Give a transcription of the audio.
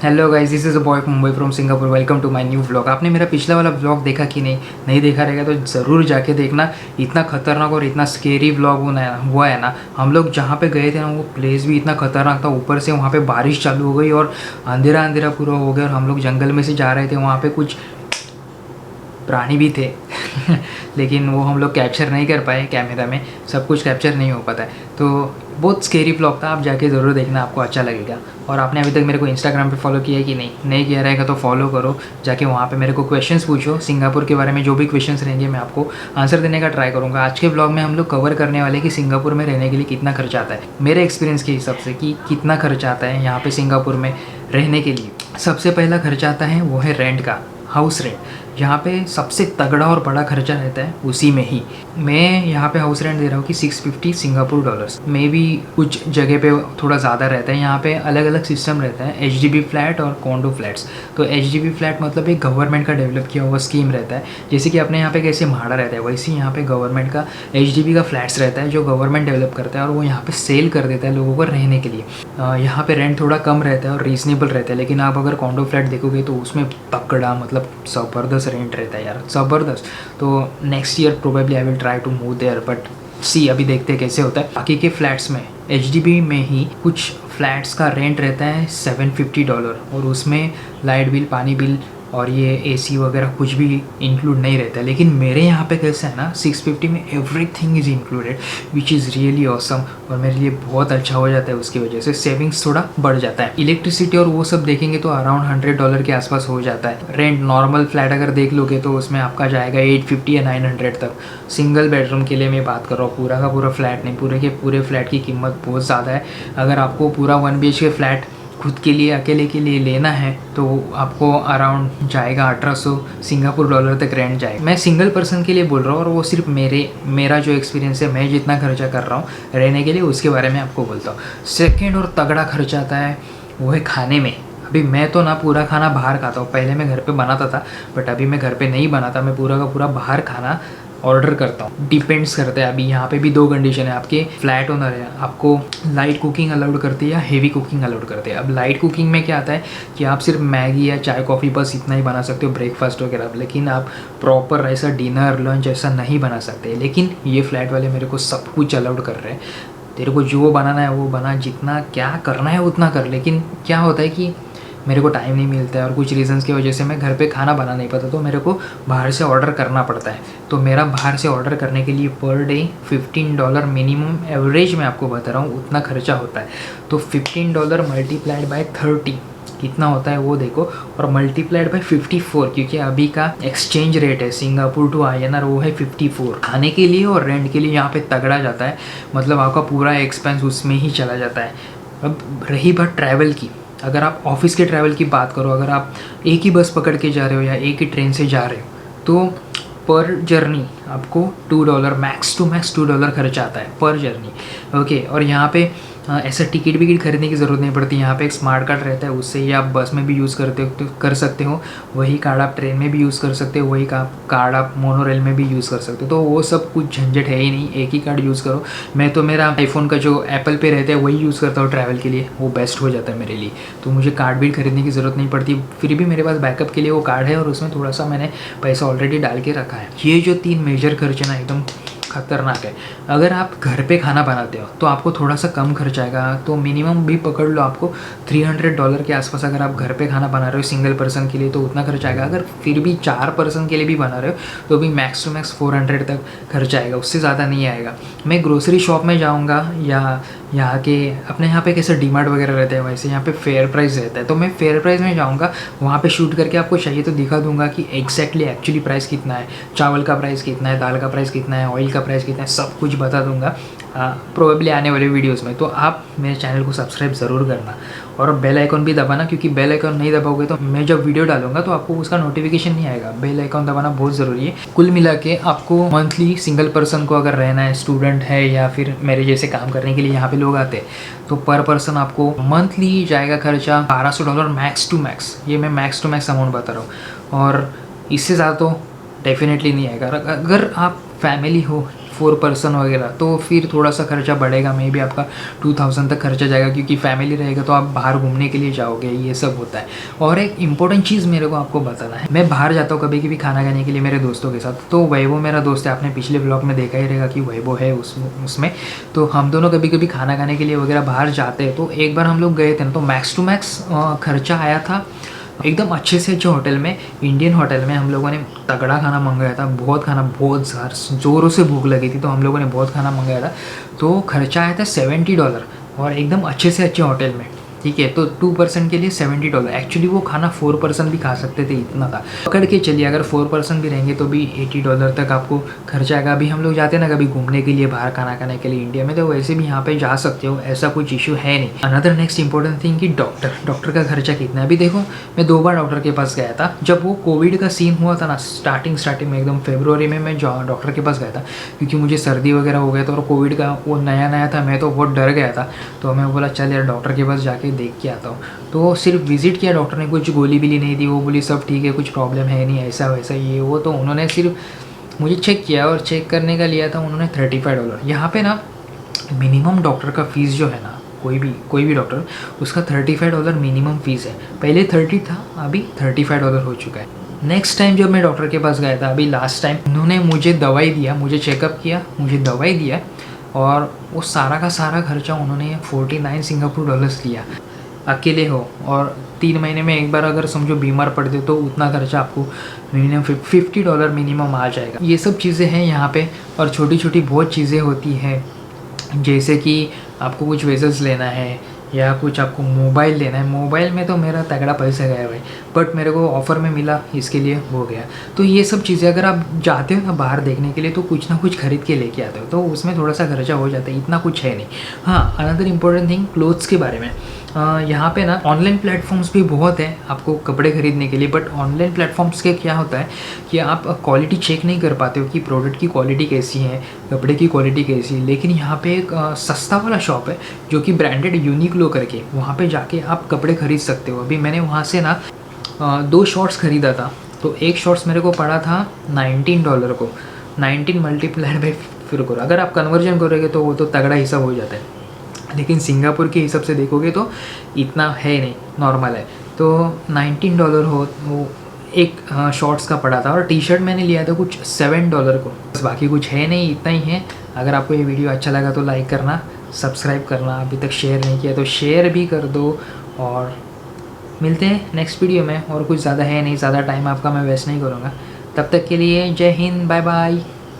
Hello guys, this is a boy Mumbai from Singapore. Welcome to my new vlog. आपने मेरा पिछला वाला vlog देखा कि नहीं देखा रहेगा तो ज़रूर जाके देखना। इतना खतरनाक और इतना स्केरी व्लॉग हुआ है ना। हम लोग जहाँ पे गए थे ना, वो प्लेस भी इतना खतरनाक था। ऊपर से वहाँ पे बारिश चालू हो गई और अंधेरा अंधेरा पूरा हो गया और हम लोग जंगल में से जा रहे थे। वहाँ पे कुछ प्राणी भी थे लेकिन वो हम लोग कैप्चर नहीं कर पाए। कैमरा में सब कुछ कैप्चर नहीं हो पाता है, तो बहुत स्केरी व्लॉग था। आप जाके ज़रूर देखना, आपको अच्छा लगेगा। और आपने अभी तक मेरे को इंस्टाग्राम पे फॉलो किया है कि नहीं किया रहेगा तो फॉलो करो। जाके वहाँ पे मेरे को क्वेश्चंस पूछो सिंगापुर के बारे में। जो भी क्वेश्चंस रहेंगे मैं आपको आंसर देने का ट्राई करूँगा। आज के व्लॉग में हम लोग कवर करने वाले कि सिंगापुर में रहने के लिए कितना खर्चा आता है, मेरे एक्सपीरियंस के हिसाब से कि कितना खर्चा आता है यहाँ पर सिंगापुर में रहने के लिए। सबसे पहला खर्चा आता है वो है रेंट का, हाउस रेंट। यहाँ पे सबसे तगड़ा और बड़ा खर्चा रहता है उसी में ही। मैं यहाँ पे हाउस रेंट दे रहा हूँ कि 650 सिंगापुर डॉलर्स। मे भी कुछ जगह पे थोड़ा ज़्यादा रहता है। यहाँ पे अलग अलग सिस्टम रहता है, एचडीबी फ्लैट और कॉन्डो फ्लैट्स। तो एचडीबी फ्लैट मतलब एक गवर्नमेंट का डेवलप किया हुआ स्कीम रहता है। जैसे कि अपने यहाँ पे कैसे भाड़ा रहता है, वैसे ही यहाँ पे गवर्नमेंट का एचडीबी का फ्लैट्स रहता है जो गवर्नमेंट डेवलप करता है और वो यहाँ पे सेल कर देता है लोगों को रहने के लिए। यहाँ पे रेंट थोड़ा कम रहता है और रीजनेबल रहता है। लेकिन आप अगर कॉन्डो फ्लैट देखोगे तो उसमें तगड़ा मतलब ज़बरदस्त रेंट रहता है यार, ज़बरदस्त। तो next year probably I will try to move there, but see अभी देखते हैं कैसे होता है। बाकी के फ्लैट्स में एचडीबी में ही कुछ फ्लैट्स का रेंट रहता है $750 और उसमें लाइट बिल, पानी बिल और ये एसी वगैरह कुछ भी इंक्लूड नहीं रहता है। लेकिन मेरे यहाँ पे कैसा है ना, 650 में everything is included, which is really awesome. और मेरे लिए बहुत अच्छा हो जाता है, उसकी वजह से सेविंग्स थोड़ा बढ़ जाता है। इलेक्ट्रिसिटी और वो सब देखेंगे तो अराउंड $100 के आसपास हो जाता है। रेंट नॉर्मल फ्लैट अगर देख लोगे तो उसमें आपका जाएगा 850 या 900 तक। सिंगल बेडरूम के लिए मैं बात कर रहा हूँ, पूरा का पूरा फ्लैट नहीं। पूरे के पूरे फ्लैट की कीमत बहुत ज़्यादा है। अगर आपको पूरा 1 BHK फ्लैट खुद के लिए अकेले के लिए लेना है तो आपको अराउंड जाएगा 1800 सिंगापुर डॉलर तक रेंट जाएगा। मैं सिंगल पर्सन के लिए बोल रहा हूँ और वो सिर्फ मेरा जो एक्सपीरियंस है, मैं जितना खर्चा कर रहा हूँ रहने के लिए, उसके बारे में आपको बोलता हूँ। सेकेंड और तगड़ा खर्चा आता है वो है खाने में। अभी मैं तो ना पूरा खाना बाहर खाता हूँ। पहले मैं घर पे बनाता था, बट अभी मैं घर पे नहीं बनाता। मैं पूरा का पूरा बाहर खाना ऑर्डर करता हूँ। डिपेंड्स करता है। अभी यहाँ पे भी 2 कंडीशन है। आपके फ्लैट ओनर है, आपको लाइट कुकिंग अलाउड करते हैं या हेवी कुकिंग अलाउड करते हैं। अब लाइट कुकिंग में क्या आता है कि आप सिर्फ मैगी या चाय कॉफ़ी बस इतना ही बना सकते हो, ब्रेकफास्ट वगैरह। लेकिन आप प्रॉपर ऐसा डिनर लंच ऐसा नहीं बना सकते। लेकिन ये फ्लैट वाले मेरे को सब कुछ अलाउड कर रहे हैं। तेरे को जो बनाना है वो बना, जितना क्या करना है उतना कर। लेकिन क्या होता है कि मेरे को टाइम नहीं मिलता है और कुछ रीज़न्स की वजह से मैं घर पे खाना बना नहीं पाता, तो मेरे को बाहर से ऑर्डर करना पड़ता है। तो मेरा बाहर से ऑर्डर करने के लिए पर डे $15 मिनिमम एवरेज मैं आपको बता रहा हूँ उतना खर्चा होता है। तो $15 मल्टीप्लाइड बाय 30 कितना होता है वो देखो, और मल्टीप्लाइड बाय 54, क्योंकि अभी का एक्सचेंज रेट है सिंगापुर टू INR वो है 54। खाने के लिए और रेंट के लिए यहाँ पे तगड़ा जाता है। मतलब आपका पूरा एक्सपेंस उसमें ही चला जाता है। अब रही बात ट्रैवल की, अगर आप ऑफिस के ट्रैवल की बात करो, अगर आप एक ही बस पकड़ के जा रहे हो या एक ही ट्रेन से जा रहे हो, तो पर जर्नी आपको $2 मैक्स टू मैक्स $2 खर्च आता है पर जर्नी। ओके, और यहाँ पे ऐसा टिकट विकट खरीदने की ज़रूरत नहीं पड़ती। यहाँ पे एक स्मार्ट कार्ड रहता है, उससे ही आप बस में भी यूज़ कर सकते हो। वही कार्ड आप ट्रेन में भी यूज़ कर सकते हो, वही कार्ड आप मोनोरेल में भी यूज़ कर सकते हो। तो वो सब कुछ झंझट है ही नहीं, एक ही कार्ड यूज़ करो। मैं तो मेरा आईफोन का जो एप्पल पे रहता है वही यूज़ करता हूँ ट्रैवल के लिए, वो बेस्ट हो जाता है मेरे लिए। तो मुझे कार्ड भी खरीदने की ज़रूरत नहीं पड़ती। फिर भी मेरे पास बैकअप के लिए वो कार्ड है और उसमें थोड़ा सा मैंने पैसा ऑलरेडी डाल के रखा है। ये जो 3 मेजर खर्चे ना एकदम खतरनाक है। अगर आप घर पे खाना बनाते हो तो आपको थोड़ा सा कम खर्च आएगा। तो मिनिमम भी पकड़ लो आपको $300 के आसपास। अगर आप घर पे खाना बना रहे हो सिंगल पर्सन के लिए तो उतना खर्च आएगा। अगर फिर भी 4 पर्सन के लिए भी बना रहे हो तो भी मैक्स टू मैक्स 400 तक खर्च आएगा, उससे ज़्यादा नहीं आएगा। मैं ग्रोसरी शॉप में जाऊँगा या यहाँ के अपने यहाँ पे कैसे डीमार्ट वगैरह रहते हैं, वैसे यहाँ पे फेयर प्राइस रहता है। तो मैं फेयर प्राइस में जाऊँगा, वहाँ पे शूट करके आपको चाहिए तो दिखा दूँगा कि एग्जैक्टली एक्चुअली प्राइस कितना है, चावल का प्राइस कितना है, दाल का प्राइस कितना है, ऑयल का प्राइस कितना है, सब कुछ बता दूँगा प्रोबेबली आने वाले वीडियोस में। तो आप मेरे चैनल को सब्सक्राइब ज़रूर करना और बेल आइकॉन भी दबाना, क्योंकि बेल आइकॉन नहीं दबाओगे तो मैं जब वीडियो डालूंगा तो आपको उसका नोटिफिकेशन नहीं आएगा। बेल आइकॉन दबाना बहुत ज़रूरी है। कुल मिला के आपको मंथली सिंगल पर्सन को अगर रहना है, स्टूडेंट है या फिर मेरे जैसे काम करने के लिए यहाँ पे लोग आते हैं, तो पर पर्सन आपको मंथली जाएगा खर्चा $1200 मैक्स टू मैक्स। ये मैं मैक्स टू मैक्स अमाउंट बता रहा हूँ, और इससे ज़्यादा तो डेफिनेटली नहीं आएगा। अगर आप फैमिली हो 4 पर्सन वगैरह तो फिर थोड़ा सा खर्चा बढ़ेगा, मे बी आपका 2000 तक खर्चा जाएगा, क्योंकि फैमिली रहेगा तो आप बाहर घूमने के लिए जाओगे, ये सब होता है। और एक इम्पोर्टेंट चीज़ मेरे को आपको बताना है, मैं बाहर जाता हूँ कभी कभी खाना खाने के लिए मेरे दोस्तों के साथ, तो वैभव मेरा दोस्त है, आपने पिछले ब्लॉग में देखा ही रहेगा कि वैभव है उसमें। तो हम दोनों कभी कभी खाना खाने के लिए वगैरह बाहर जाते हैं। तो एक बार हम लोग गए थे ना, तो मैक्स टू मैक्स खर्चा आया था एकदम अच्छे से अच्छे होटल में, इंडियन होटल में हम लोगों ने तगड़ा खाना मंगाया था, बहुत ज़ोरों से भूख लगी थी, तो हम लोगों ने बहुत खाना मंगाया था। तो खर्चा आया था $70 और एकदम अच्छे से अच्छे होटल में, ठीक है। तो 2 पर्सन के लिए $70, एक्चुअली वो खाना 4 पर्सन भी खा सकते थे, इतना था। पकड़ के चलिए अगर 4 पर्सन भी रहेंगे तो भी $80 तक आपको खर्चा आएगा। अभी हम लोग जाते हैं ना कभी घूमने के लिए बाहर खाना खाने के लिए इंडिया में, तो वैसे भी यहाँ पे जा सकते हो, ऐसा कुछ इशू है नहीं। अनदर नेक्स्ट इंपॉर्टेंट थिंग कि डॉक्टर का खर्चा कितना है। अभी देखो मैं 2 बार डॉक्टर के पास गया था, जब वो कोविड का सीन हुआ था ना स्टार्टिंग में एकदम फरवरी में मैं डॉक्टर के पास गया था, क्योंकि मुझे सर्दी वगैरह हो गया था और कोविड का वो नया था, मैं तो बहुत डर गया था। तो मैं बोला चल यार डॉक्टर के पास जाके देख के आता हूँ। तो सिर्फ विजिट किया, डॉक्टर ने कुछ गोली बिली नहीं दी, वो बोली सब ठीक है, कुछ प्रॉब्लम है नहीं, ऐसा वैसा ये वो। तो उन्होंने सिर्फ मुझे चेक किया और चेक करने का लिया था उन्होंने $35। यहाँ पे ना मिनिमम डॉक्टर का फ़ीस जो है ना, कोई भी डॉक्टर, उसका $35 मिनिमम फ़ीस है। पहले 30 था, अभी $35 हो चुका है। नेक्स्ट टाइम जब मैं डॉक्टर के पास गया था, अभी लास्ट टाइम, उन्होंने मुझे दवाई दिया, मुझे चेकअप किया, मुझे दवाई दिया और वो सारा का सारा खर्चा उन्होंने 49 सिंगापुर डॉलर्स लिया। अकेले हो और 3 महीने में एक बार अगर समझो बीमार पड़ते तो उतना खर्चा आपको मिनिमम $50 मिनिमम आ जाएगा। ये सब चीज़ें हैं यहाँ पे, और छोटी छोटी बहुत चीज़ें होती हैं, जैसे कि आपको कुछ वेजल्स लेना है या कुछ आपको मोबाइल लेना है। मोबाइल में तो मेरा तगड़ा पैसा गया भाई, बट मेरे को ऑफ़र में मिला, इसके लिए हो गया। तो ये सब चीज़ें अगर आप जाते हो ना बाहर देखने के लिए, तो कुछ ना कुछ खरीद के लेके आते हो, तो उसमें थोड़ा सा खर्चा हो जाता है, इतना कुछ है नहीं। हाँ, अनदर इम्पोर्टेंट थिंग क्लोथ्स के बारे में, यहाँ पे ना ऑनलाइन प्लेटफॉर्म्स भी बहुत हैं आपको कपड़े खरीदने के लिए, बट ऑनलाइन प्लेटफॉर्म्स के क्या होता है कि आप क्वालिटी चेक नहीं कर पाते हो कि प्रोडक्ट की क्वालिटी कैसी है, कपड़े की क्वालिटी कैसी है। लेकिन यहाँ पे एक सस्ता वाला शॉप है जो कि ब्रांडेड यूनिक्लो करके, वहाँ पे जाके आप कपड़े खरीद सकते हो। अभी मैंने वहाँ से ना 2 शॉर्ट्स ख़रीदा था, तो एक शॉर्ट्स मेरे को पड़ा था $19 को। 19 मल्टीप्लाइड बाई फिर करो, अगर आप कन्वर्जन करोगे तो वो तो तगड़ा हिसाब हो जाता है, लेकिन सिंगापुर के हिसाब से देखोगे तो इतना है नहीं, नॉर्मल है। तो $19 हो वो एक शॉर्ट्स का पड़ा था, और टी शर्ट मैंने लिया था कुछ $7 को। बस बाकी कुछ है नहीं, इतना ही है। अगर आपको ये वीडियो अच्छा लगा तो लाइक करना, सब्सक्राइब करना, अभी तक शेयर नहीं किया तो शेयर भी कर दो, और मिलते हैं नेक्स्ट वीडियो में। और कुछ ज़्यादा है नहीं, ज़्यादा टाइम आपका मैं वेस्ट नहीं करूँगा। तब तक के लिए जय हिंद, बाय बाय।